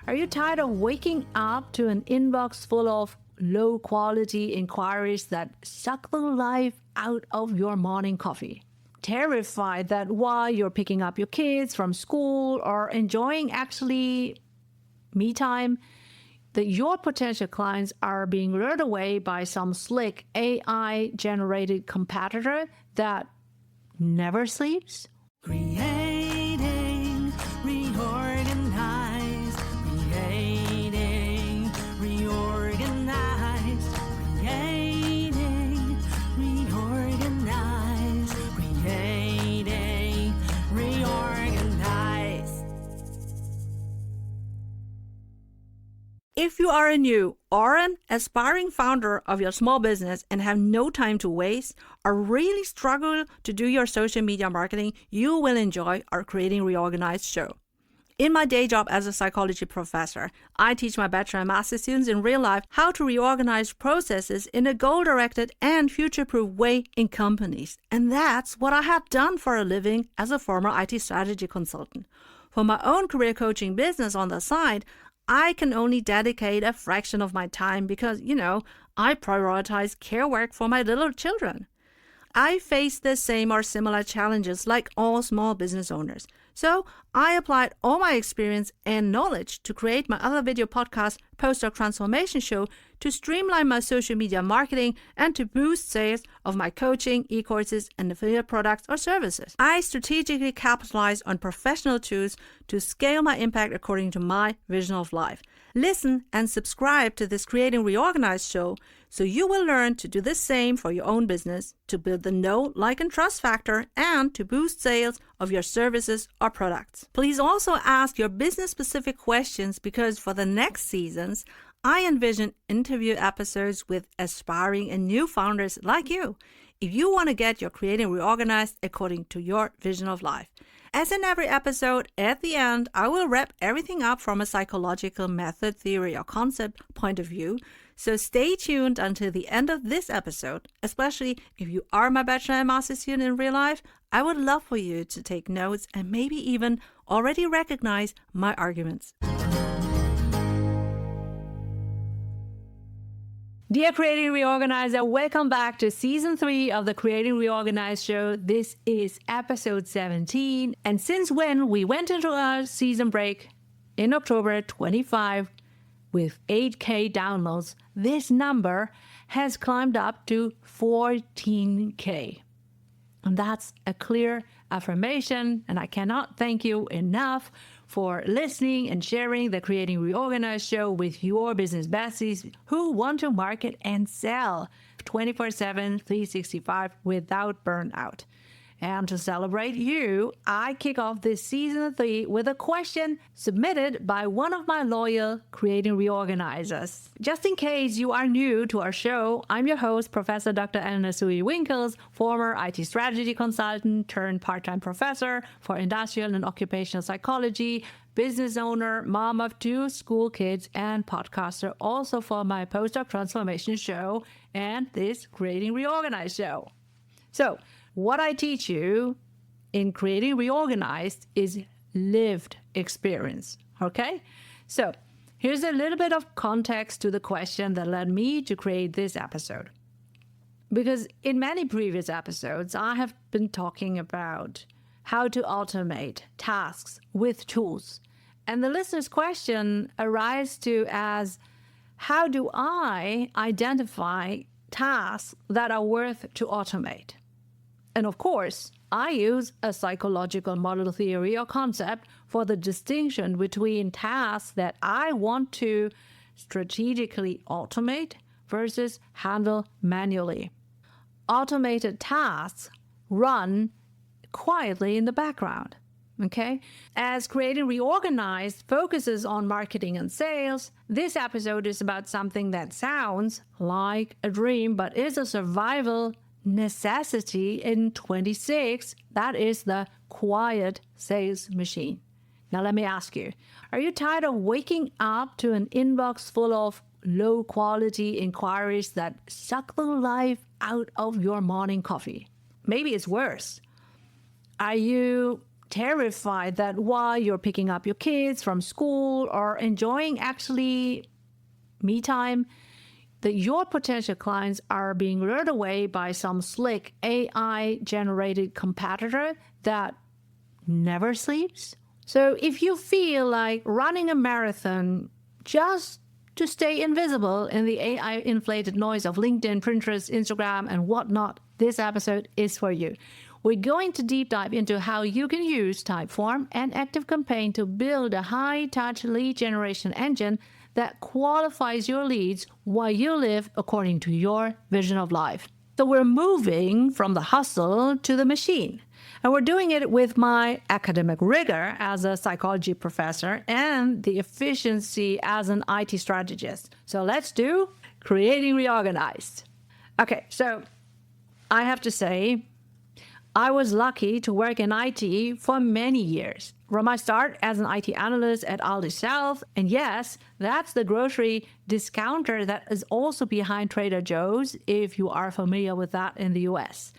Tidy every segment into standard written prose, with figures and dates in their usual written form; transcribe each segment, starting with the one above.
Are you tired of waking up to an inbox full of low-quality inquiries that suck the life out of your morning coffee? Terrified that while you're picking up your kids from school or enjoying actually me time, that your potential clients are being lured away by some slick AI-generated competitor that never sleeps? Creating, reorganize, creating, reorganize, creating, reorganize, creating, reorganize. If you are a new or an aspiring founder of your small business and have no time to waste or really struggle to do your social media marketing, you will enjoy our Creating Reorganized show. In my day job as a psychology professor, I teach my bachelor and master students in real life how to reorganize processes in a goal-directed and future-proof way in companies. And that's what I have done for a living as a former IT strategy consultant. For my own career coaching business on the side, I can only dedicate a fraction of my time because, I prioritize care work for my little children. I face the same or similar challenges like all small business owners. So I applied all my experience and knowledge to create my other video podcast, Postdoc Transformation Show, to streamline my social media marketing and to boost sales of my coaching, e-courses, and affiliate products or services. I strategically capitalize on professional tools to scale my impact according to my vision of life. Listen and subscribe to this Creating Reorganized show so you will learn to do the same for your own business, to build the know, like, and trust factor, and to boost sales of your services or products. Please also ask your business-specific questions because for the next seasons, I envision interview episodes with aspiring and new founders like you, if you want to get your Creating Reorganized according to your vision of life. As in every episode, at the end, I will wrap everything up from a psychological method, theory, or concept point of view. So stay tuned until the end of this episode, especially if you are my bachelor and master student in real life. I would love for you to take notes and maybe even already recognize my arguments. Dear Creating Reorganizer, welcome back to Season 3 of the Creating Reorganized show. This is episode 17. And since when we went into our season break in October 25 with 8K downloads, this number has climbed up to 14K. And that's a clear affirmation, and I cannot thank you enough for listening and sharing the Creating Reorganized show with your business besties who want to market and sell 24/7, 365 without burnout. And to celebrate you, I kick off this season 3 with a question submitted by one of my loyal Creating Reorganizers. Just in case you are new to our show, I'm your host, Professor Dr. Eleonore Soei-Winkels, former IT strategy consultant turned part-time professor for industrial and occupational psychology, business owner, mom of 2 school kids, and podcaster also for my Postdoc Transformation show and this Creating Reorganized show. So, what I teach you in Creating Reorganized is lived experience, okay? So here's a little bit of context to the question that led me to create this episode. Because in many previous episodes, I have been talking about how to automate tasks with tools. And the listener's question arises to as, how do I identify tasks that are worth to automate? And of course, I use a psychological model theory or concept for the distinction between tasks that I want to strategically automate versus handle manually. Automated tasks run quietly in the background, okay? As Creating Reorganized focuses on marketing and sales, this episode is about something that sounds like a dream but is a survival necessity in 26, that is the quiet sales machine. Now let me ask you, are you tired of waking up to an inbox full of low-quality inquiries that suck the life out of your morning coffee? Maybe it's worse. Are you terrified that while you're picking up your kids from school or enjoying actually me time, that your potential clients are being lured away by some slick AI-generated competitor that never sleeps? So if you feel like running a marathon just to stay invisible in the AI-inflated noise of LinkedIn, Pinterest, Instagram, and whatnot, this episode is for you. We're going to deep dive into how you can use Typeform and ActiveCampaign to build a high-touch lead generation engine that qualifies your leads while you live according to your vision of life. So we're moving from the hustle to the machine. And we're doing it with my academic rigor as a psychology professor and the efficiency as an IT strategist. So let's do Creating Reorganized. Okay, so I have to say, I was lucky to work in IT for many years. From my start as an IT analyst at Aldi South, and yes, that's the grocery discounter that is also behind Trader Joe's, if you are familiar with that in the US,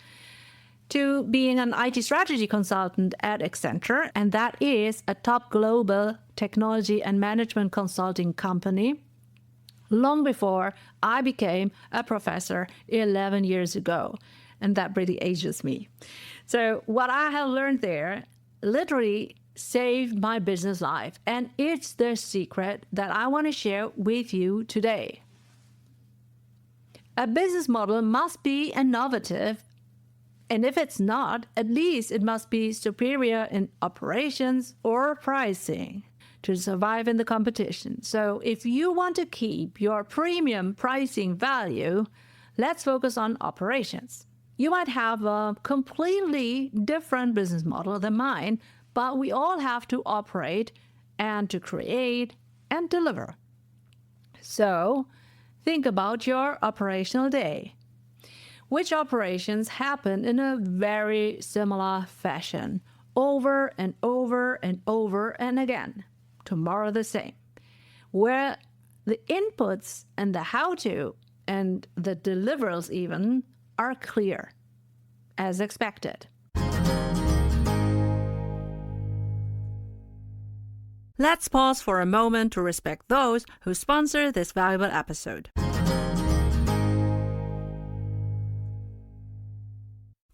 to being an IT strategy consultant at Accenture, and that is a top global technology and management consulting company, long before I became a professor 11 years ago. And that really ages me. So what I have learned there literally saved my business life. And it's the secret that I want to share with you today. A business model must be innovative. And if it's not, at least it must be superior in operations or pricing to survive in the competition. So if you want to keep your premium pricing value, let's focus on operations. You might have a completely different business model than mine, but we all have to operate and to create and deliver. So think about your operational day. Which operations happen in a very similar fashion, over and over and over and again, tomorrow the same, where the inputs and the how-to and the deliverables even are clear, as expected. Let's pause for a moment to respect those who sponsor this valuable episode.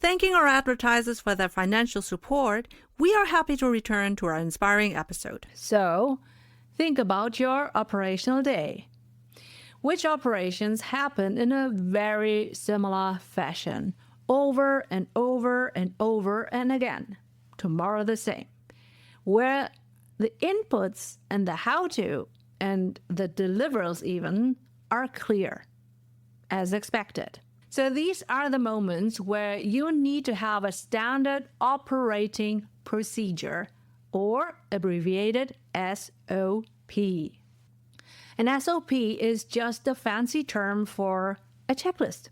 Thanking our advertisers for their financial support, we are happy to return to our inspiring episode. So, think about your operational day. Which operations happen in a very similar fashion, over and over and over and again, tomorrow the same, where the inputs and the how-to and the deliverables even are clear, as expected. So these are the moments where you need to have a standard operating procedure, or abbreviated SOP. An SOP is just a fancy term for a checklist.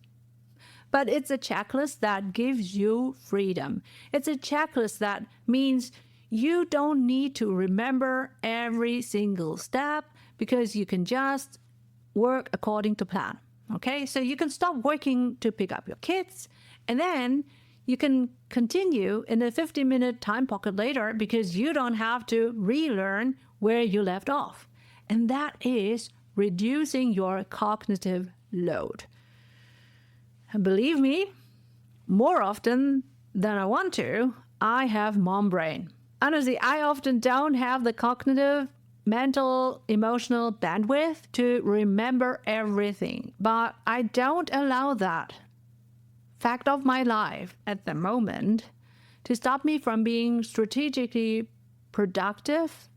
But it's a checklist that gives you freedom. It's a checklist that means you don't need to remember every single step because you can just work according to plan. Okay, so you can stop working to pick up your kids, and then you can continue in a 50-minute time pocket later because you don't have to relearn where you left off. And that is reducing your cognitive load. And believe me, more often than I want to, I have mom brain. Honestly, I often don't have the cognitive, mental, emotional bandwidth to remember everything, but I don't allow that fact of my life at the moment to stop me from being strategically productive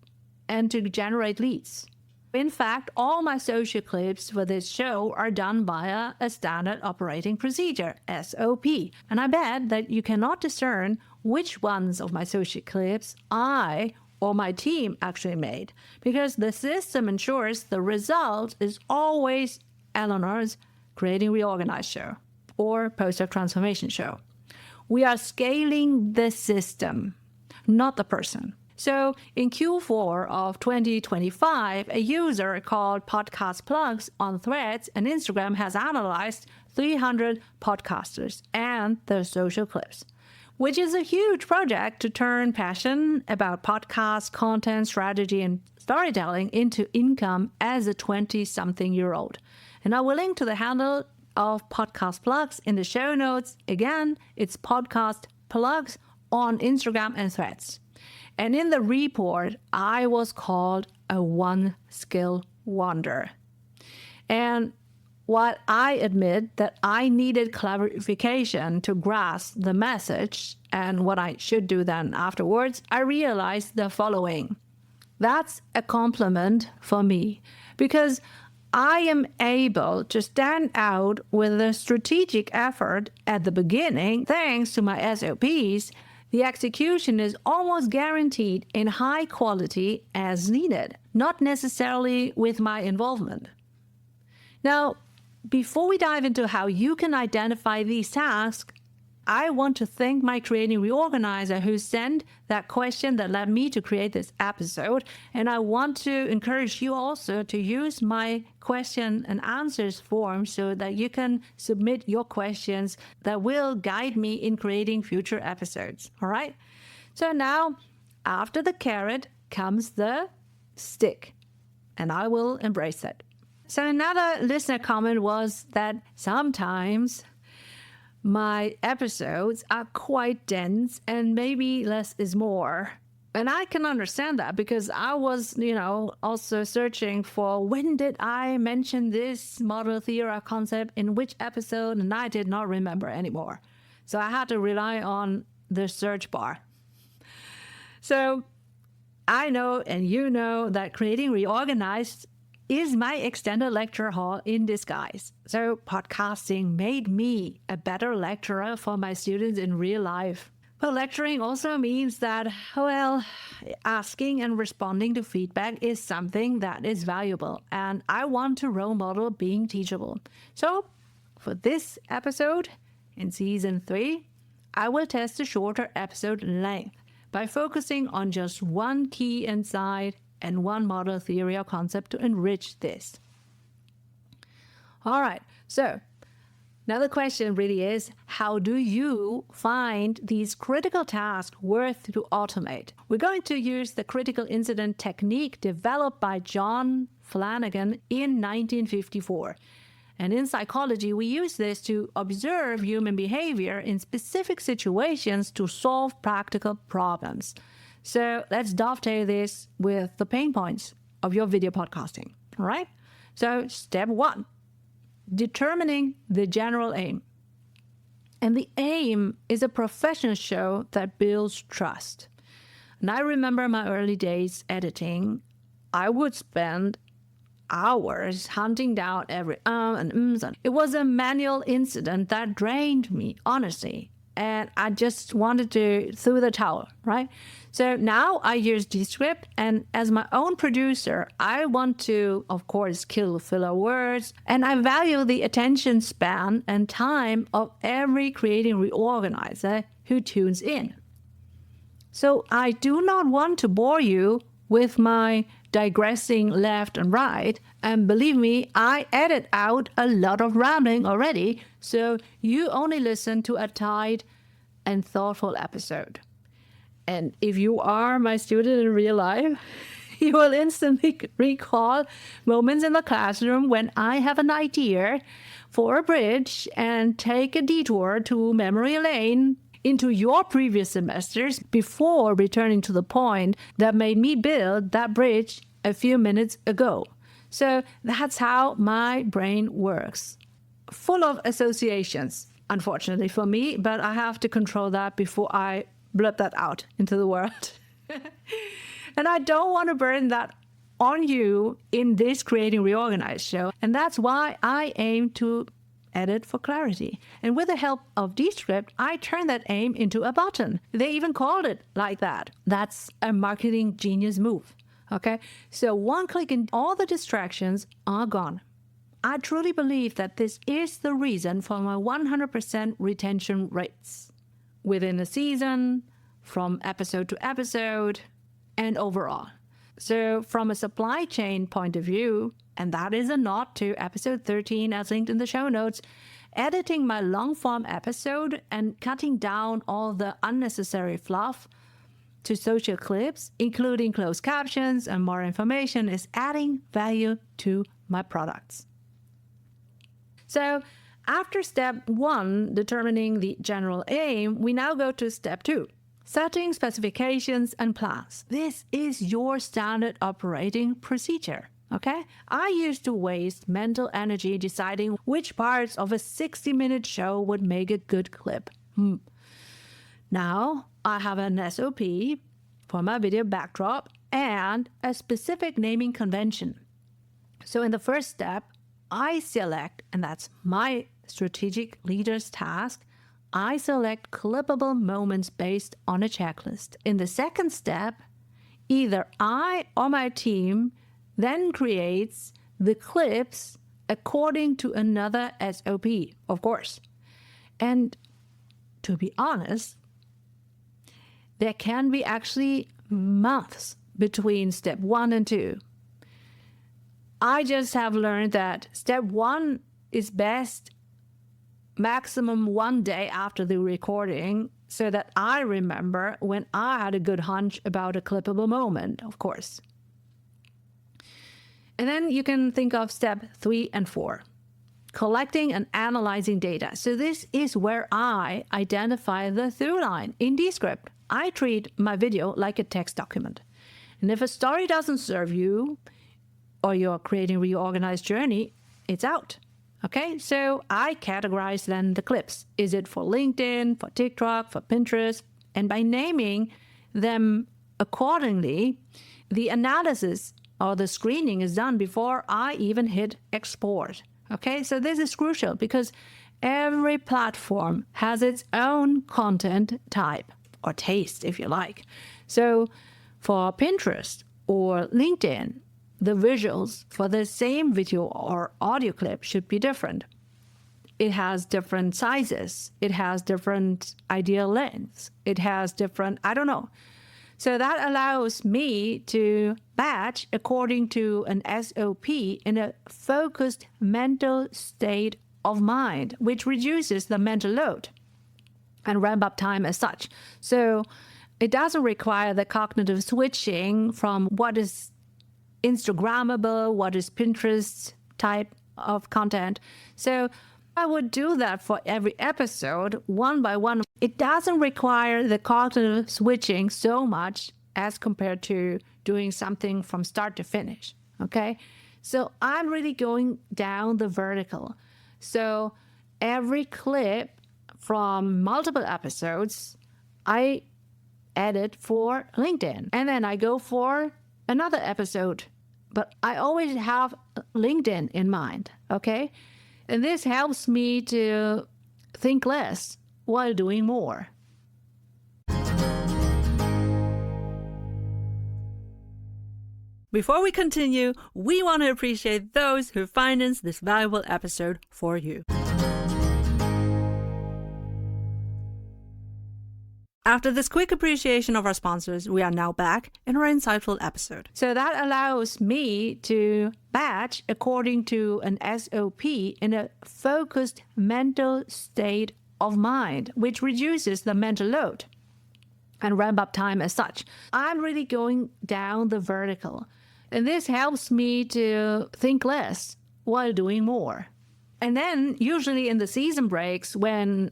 and to generate leads. In fact, all my social clips for this show are done via a standard operating procedure, SOP. And I bet that you cannot discern which ones of my social clips I or my team actually made, because the system ensures the result is always Eleanor's Creating Reorganized show or Post-Doc Transformation show. We are scaling the system, not the person. So in Q4 of 2025, a user called Podcast Plugs on Threads and Instagram has analyzed 300 podcasters and their social clips. which is a huge project to turn passion about podcast, content, strategy, and storytelling into income as a 20-something-year-old. And I will link to the handle of Podcast Plugs in the show notes. Again, it's Podcast Plugs on Instagram and Threads. And in the report, I was called a one-skill wonder. And while I admit that I needed clarification to grasp the message and what I should do then afterwards, I realized the following. That's a compliment for me, because I am able to stand out with a strategic effort at the beginning thanks to my SOPs. The execution is almost guaranteed in high quality as needed, not necessarily with my involvement. Now, before we dive into how you can identify these tasks, I want to thank my creating reorganizer who sent that question that led me to create this episode. And I want to encourage you also to use my question and answers form so that you can submit your questions that will guide me in creating future episodes. All right. So now, after the carrot comes the stick, and I will embrace it. So another listener comment was that sometimes my episodes are quite dense and maybe less is more. And I can understand that because I was, also searching for when did I mention this model theory concept in which episode, and I did not remember anymore. So I had to rely on the search bar. So I know and you know that creating reorganized is my extended lecture hall in disguise. So podcasting made me a better lecturer for my students in real life. But lecturing also means that, asking and responding to feedback is something that is valuable. And I want to role model being teachable. So for this episode in season 3, I will test a shorter episode length by focusing on just one key insight and one model theory or concept to enrich this. All right, so now the question really is, how do you find these critical tasks worth to automate? We're going to use the critical incident technique developed by John Flanagan in 1954. And in psychology, we use this to observe human behavior in specific situations to solve practical problems. So let's dovetail this with the pain points of your video podcasting, all right? So step 1, determining the general aim. And the aim is a professional show that builds trust. And I remember my early days editing, I would spend hours hunting down every and ums. It was a manual incident that drained me, honestly. And I just wanted to throw the towel, right? So now I use Descript, and as my own producer, I want to, of course, kill filler words, and I value the attention span and time of every creating reorganizer who tunes in. So I do not want to bore you with my digressing left and right, and believe me, I edit out a lot of rambling already, so you only listen to a tight and thoughtful episode. And if you are my student in real life, you will instantly recall moments in the classroom when I have an idea for a bridge and take a detour to memory lane into your previous semesters before returning to the point that made me build that bridge a few minutes ago. So that's how my brain works. Full of associations, unfortunately for me, but I have to control that before I blurt that out into the world. And I don't want to burden that on you in this Creating Reorganized show. And that's why I aim to edit for clarity. And with the help of Descript, I turn that aim into a button. They even called it like that. That's a marketing genius move. Okay, so one click and all the distractions are gone. I truly believe that this is the reason for my 100% retention rates within a season, from episode to episode, and overall. So from a supply chain point of view, and that is a nod to episode 13 as linked in the show notes, editing my long-form episode and cutting down all the unnecessary fluff to social clips, including closed captions and more information, is adding value to my products. So after step 1, determining the general aim, we now go to step 2, setting specifications and plans. This is your standard operating procedure. Okay? I used to waste mental energy deciding which parts of a 60-minute show would make a good clip. Now I have an SOP for my video backdrop and a specific naming convention. So in the first step, I select, and that's my strategic leader's task, I select clippable moments based on a checklist. In the second step, either I or my team then creates the clips according to another SOP, of course. And to be honest, there can be actually months between step 1 and 2. I just have learned that step 1 is best maximum 1 day after the recording, so that I remember when I had a good hunch about a clippable moment, of course. And then you can think of step 3 and 4, collecting and analyzing data. So this is where I identify the through line in Descript. I treat my video like a text document. And if a story doesn't serve you or your creating reorganized journey, it's out. Okay, so I categorize then the clips. Is it for LinkedIn, for TikTok, for Pinterest? And by naming them accordingly, the analysis or the screening is done before I even hit export. Okay, so this is crucial because every platform has its own content type or taste, if you like. So for Pinterest or LinkedIn, the visuals for the same video or audio clip should be different. It has different sizes. It has different ideal lengths. It has different, I don't know. So that allows me to batch according to an SOP in a focused mental state of mind, which reduces the mental load and ramp up time as such. So it doesn't require the cognitive switching from what is Instagrammable, what is Pinterest type of content. So I would do that for every episode, one by one. It doesn't require the cognitive switching so much as compared to doing something from start to finish, okay? So I'm really going down the vertical. So every clip from multiple episodes, I edit for LinkedIn. And then I go for another episode. But I always have LinkedIn in mind, okay? And this helps me to think less while doing more. Before we continue, we want to appreciate those who financed this valuable episode for you. After this quick appreciation of our sponsors, we are now back in our insightful episode. So that allows me to batch according to an SOP in a focused mental state of mind, which reduces the mental load and ramp up time as such. I'm really going down the vertical. And this helps me to think less while doing more. And then usually in the season breaks, when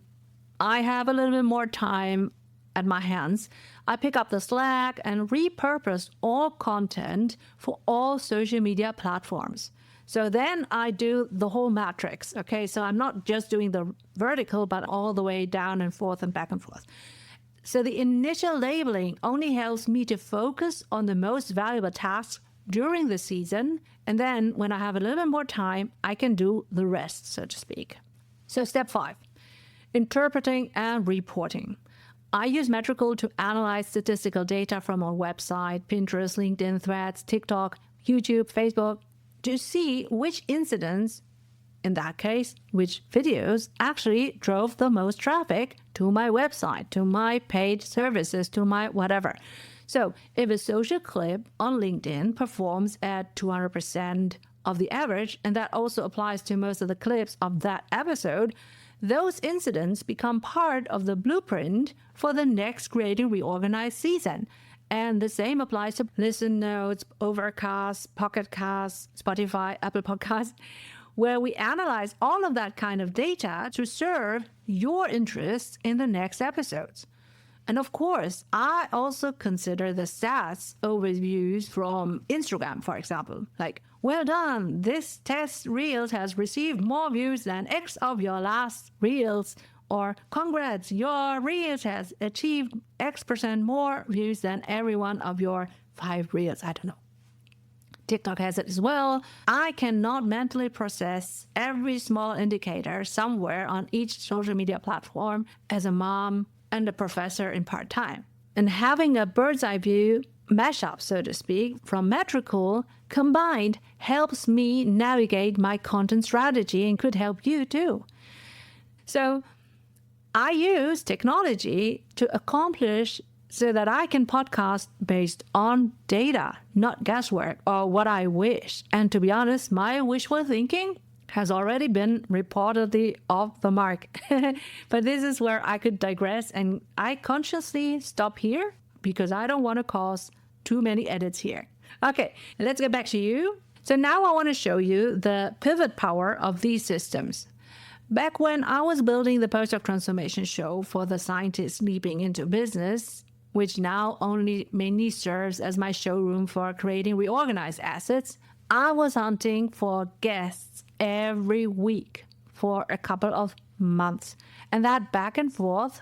I have a little bit more time at my hands, I pick up the slack and repurpose all content for all social media platforms. So then I do the whole matrix, okay? So I'm not just doing the vertical, but all the way down and forth and back and forth. So the initial labeling only helps me to focus on the most valuable tasks during the season. And then when I have a little bit more time, I can do the rest, so to speak. So step 5, interpreting and reporting. I use Metrical to analyze statistical data from our website, Pinterest, LinkedIn, Threads, TikTok, YouTube, Facebook, to see which incidents, in that case, which videos actually drove the most traffic to my website, to my paid services, to my whatever. So if a social clip on LinkedIn performs at 200% of the average, and that also applies to most of the clips of that episode, those incidents become part of the blueprint for the next Creating Reorganized season. And the same applies to Listen Notes, Overcast, Pocket Casts, Spotify, Apple Podcasts, where we analyze all of that kind of data to serve your interests in the next episodes. And of course, I also consider the stats overviews from Instagram, for example. Like, well done, this test Reels has received more views than X of your last Reels. Or, congrats, your Reels has achieved X% more views than every one of your 5 Reels. I don't know. TikTok has it as well. I cannot mentally process every small indicator somewhere on each social media platform as a mom and a professor in part-time. And having a bird's eye view mashup, so to speak, from Metricool combined helps me navigate my content strategy and could help you too. So I use technology to accomplish so that I can podcast based on data, not guesswork or what I wish. And to be honest, my wishful thinking has already been reportedly off the mark. But this is where I could digress, and I consciously stop here because I don't want to cause too many edits here. Okay, let's get back to you. So now I want to show you the pivot power of these systems. Back when I was building the Postdoc Transformation show for the scientists leaping into business, which now only mainly serves as my showroom for creating reorganized assets, I was hunting for guests every week for a couple of months. And that back and forth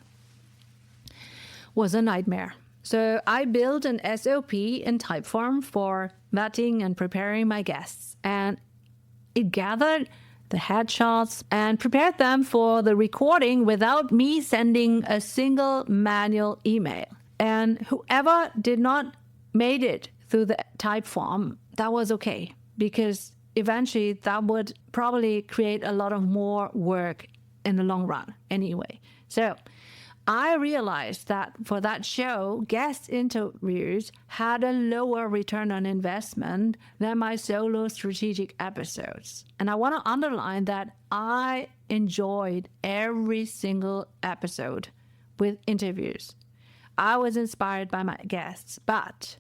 was a nightmare. So I built an SOP in Typeform for vetting and preparing my guests. And it gathered the headshots and prepared them for the recording without me sending a single manual email. And whoever did not made it through the Typeform, that was okay, because eventually that would probably create a lot of more work in the long run anyway. So I realized that for that show, guest interviews had a lower return on investment than my solo strategic episodes. And I want to underline that I enjoyed every single episode with interviews. I was inspired by my guests, but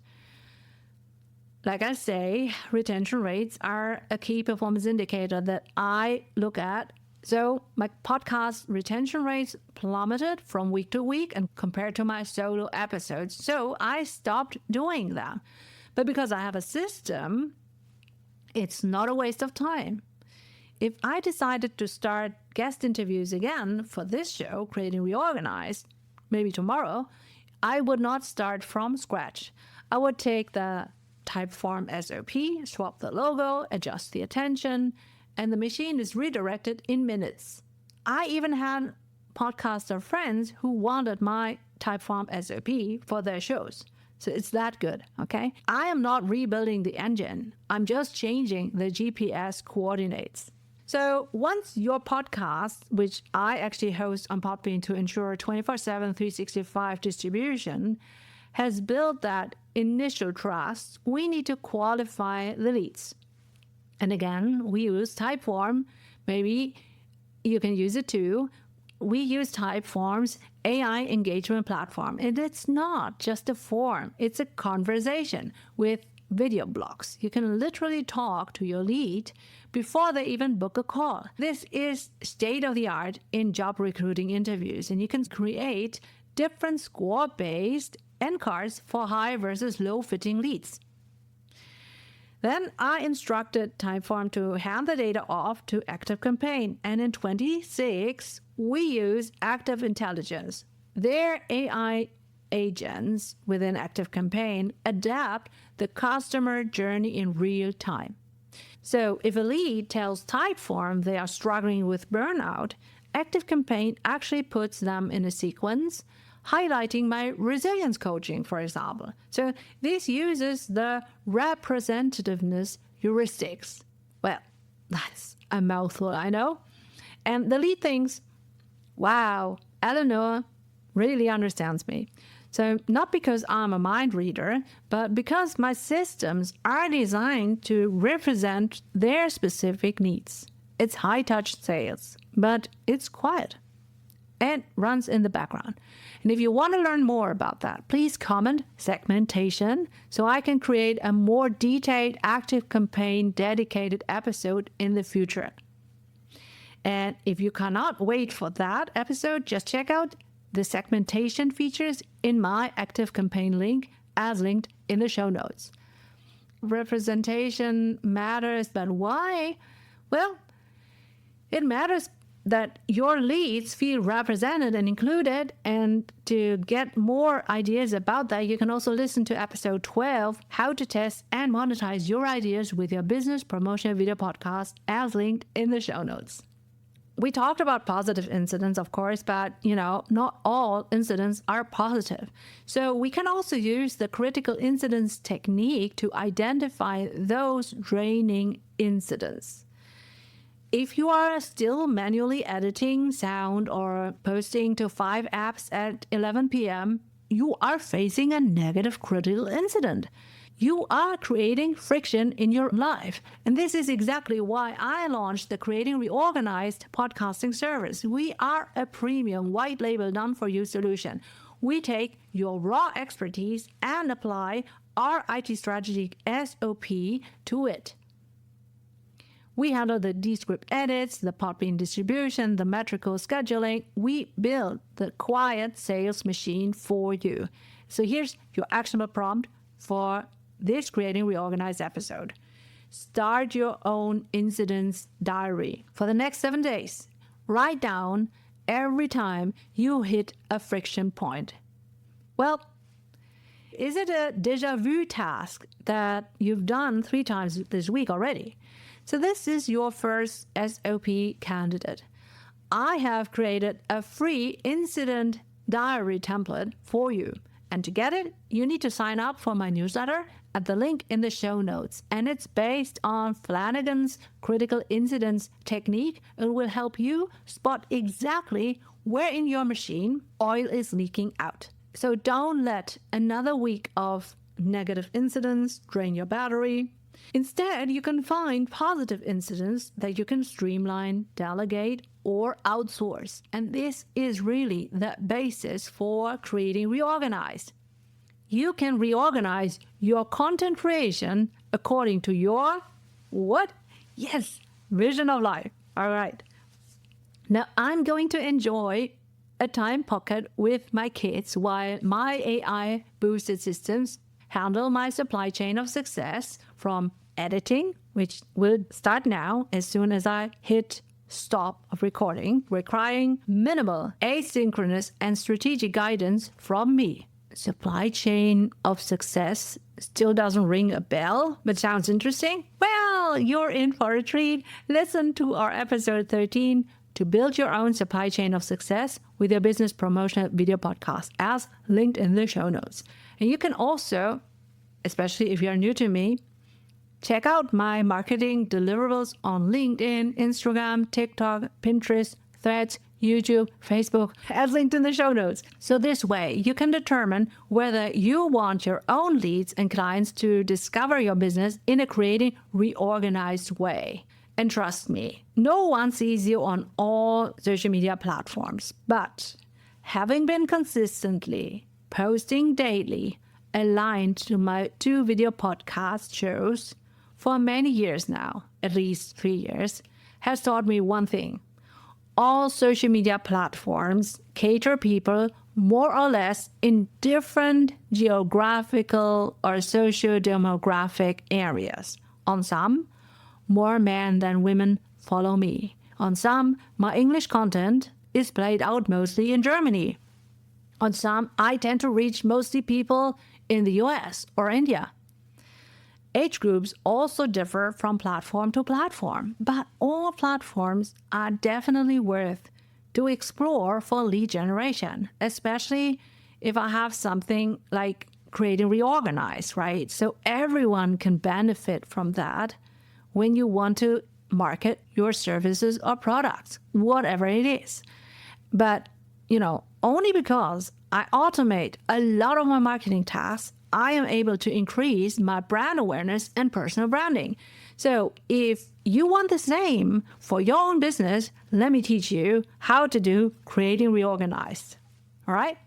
like I say, retention rates are a key performance indicator that I look at. So my podcast retention rates plummeted from week to week and compared to my solo episodes. So I stopped doing that. But because I have a system, it's not a waste of time. If I decided to start guest interviews again for this show, Creating Reorganized, maybe tomorrow, I would not start from scratch. I would take the Typeform SOP, swap the logo, adjust the attention, and the machine is redirected in minutes. I even had podcaster friends who wanted my Typeform SOP for their shows. So it's that good, okay? I am not rebuilding the engine. I'm just changing the GPS coordinates. So once your podcast, which I actually host on Podbean to ensure 24/7, 365 distribution, has built that initial trust, we need to qualify the leads. And again, we use Typeform. Maybe you can use it too. We use Typeform's AI engagement platform. And it's not just a form. It's a conversation with video blocks. You can literally talk to your lead before they even book a call. This is state of the art in job recruiting interviews. And you can create different score-based end cards for high versus low fitting leads. Then I instructed Typeform to hand the data off to ActiveCampaign. And in 26, we use Active Intelligence. Their AI agents within ActiveCampaign adapt the customer journey in real time. So if a lead tells Typeform they are struggling with burnout, ActiveCampaign actually puts them in a sequence highlighting my resilience coaching, for example. So this uses the representativeness heuristics. Well, that's a mouthful, I know. And the lead thinks, wow, Eleonore really understands me. So not because I'm a mind reader, but because my systems are designed to represent their specific needs. It's high-touch sales, but it's quiet and runs in the background. And if you want to learn more about that, please comment segmentation so I can create a more detailed active campaign dedicated episode in the future. And if you cannot wait for that episode, just check out the segmentation features in my active campaign link as linked in the show notes. Representation matters, but why? Well, it matters that your leads feel represented and included. And to get more ideas about that, you can also listen to episode 12, How to Test and Monetize Your Ideas with Your Business Promotion Video Podcast, as linked in the show notes. We talked about positive incidents, of course, but, not all incidents are positive. So we can also use the critical incidents technique to identify those draining incidents. If you are still manually editing sound or posting to 5 apps at 11 p.m., you are facing a negative critical incident. You are creating friction in your life. And this is exactly why I launched the Creating Reorganized podcasting service. We are a premium white label done-for-you solution. We take your raw expertise and apply our IT strategic SOP to it. We handle the Descript edits, the Podbean distribution, the metrical scheduling. We build the quiet sales machine for you. So here's your actionable prompt for this Creating Reorganized episode. Start your own incidents diary for the next 7 days. Write down every time you hit a friction point. Well, is it a déjà vu task that you've done 3 times this week already? So this is your first SOP candidate. I have created a free incident diary template for you. And to get it, you need to sign up for my newsletter at the link in the show notes. And it's based on Flanagan's critical incidents technique. It will help you spot exactly where in your machine oil is leaking out. So don't let another week of negative incidents drain your battery. Instead, you can find positive incidents that you can streamline, delegate, or outsource. And this is really the basis for Creating Reorganized. You can reorganize your content creation according to your what? Yes, vision of life. All right. Now I'm going to enjoy a time pocket with my kids while my AI boosted systems handle my supply chain of success, from editing, which will start now as soon as I hit stop of recording, requiring minimal asynchronous and strategic guidance from me. Supply chain of success still doesn't ring a bell, but sounds interesting? Well, you're in for a treat. Listen to our episode 13 to build your own supply chain of success with your business promotion video podcast, as linked in the show notes. And you can also, especially if you're new to me, check out my marketing deliverables on LinkedIn, Instagram, TikTok, Pinterest, Threads, YouTube, Facebook, as linked in the show notes. So this way, you can determine whether you want your own leads and clients to discover your business in a Creating Reorganized way. And trust me, no one sees you on all social media platforms. But having been consistently posting daily, aligned to my 2 video podcast shows for many years now, at least 3 years, has taught me one thing. All social media platforms cater people more or less in different geographical or socio-demographic areas. On some, more men than women follow me. On some, my English content is played out mostly in Germany. On some, I tend to reach mostly people in the US or India. Age groups also differ from platform to platform, but all platforms are definitely worth to explore for lead generation, especially if I have something like Creating Reorganized, right? So everyone can benefit from that when you want to market your services or products, whatever it is. But, only because I automate a lot of my marketing tasks, I am able to increase my brand awareness and personal branding. So if you want the same for your own business, let me teach you how to do Creating Reorganized. All right?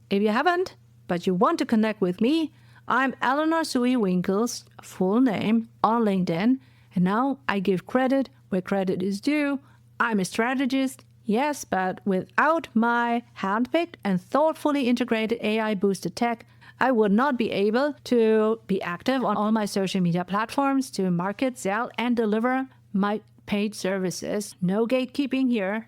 If you haven't, but you want to connect with me, I'm Eleonore Soei-Winkels, full name, on LinkedIn. And now I give credit where credit is due. I'm a strategist, yes, but without my handpicked and thoughtfully integrated AI-boosted tech, I would not be able to be active on all my social media platforms to market, sell, and deliver my paid services. No gatekeeping here.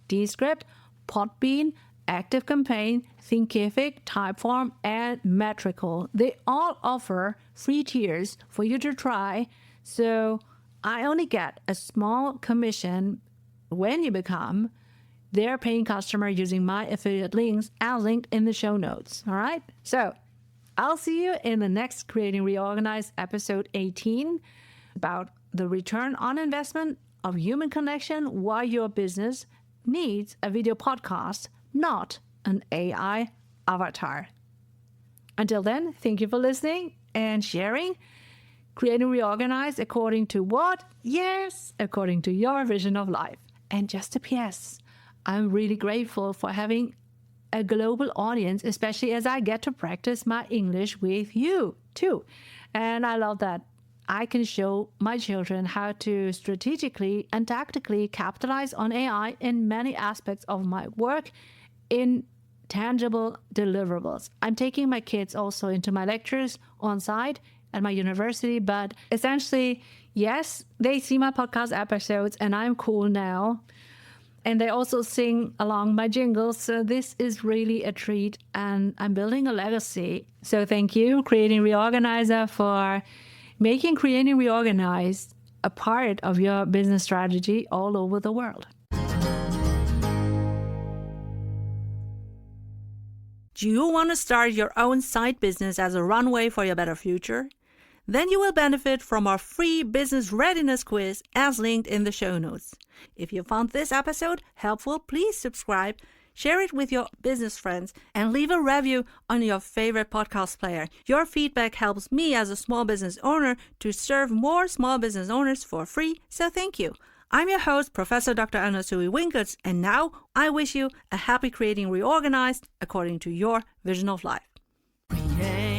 Descript, Podbean, ActiveCampaign, Thinkific, Typeform, and Metrical. They all offer free tiers for you to try. So I only get a small commission when you become their paying customer using my affiliate links as linked in the show notes. All right? So I'll see you in the next Creating Reorganized episode 18 about the return on investment of human connection while your business needs a video podcast, not an AI avatar. Until then, thank you for listening and sharing. Creating Reorganized according to what? Yes, according to your vision of life. And just a PS, I'm really grateful for having a global audience, especially as I get to practice my English with you too. And I love that I can show my children how to strategically and tactically capitalize on AI in many aspects of my work in tangible deliverables. I'm taking my kids also into my lectures on site at my university, but essentially, yes, they see my podcast episodes and I'm cool now. And they also sing along my jingles. So this is really a treat and I'm building a legacy. So thank you, Creating Reorganizer, for making Creating Reorganized a part of your business strategy all over the world. Do you want to start your own side business as a runway for your better future? Then you will benefit from our free business readiness quiz as linked in the show notes. If you found this episode helpful, please subscribe, share it with your business friends, and leave a review on your favorite podcast player. Your feedback helps me as a small business owner to serve more small business owners for free, so thank you. I'm your host, Professor Dr. Eleonore Soei-Winkels, and now I wish you a happy Creating Reorganized according to your vision of life. Create.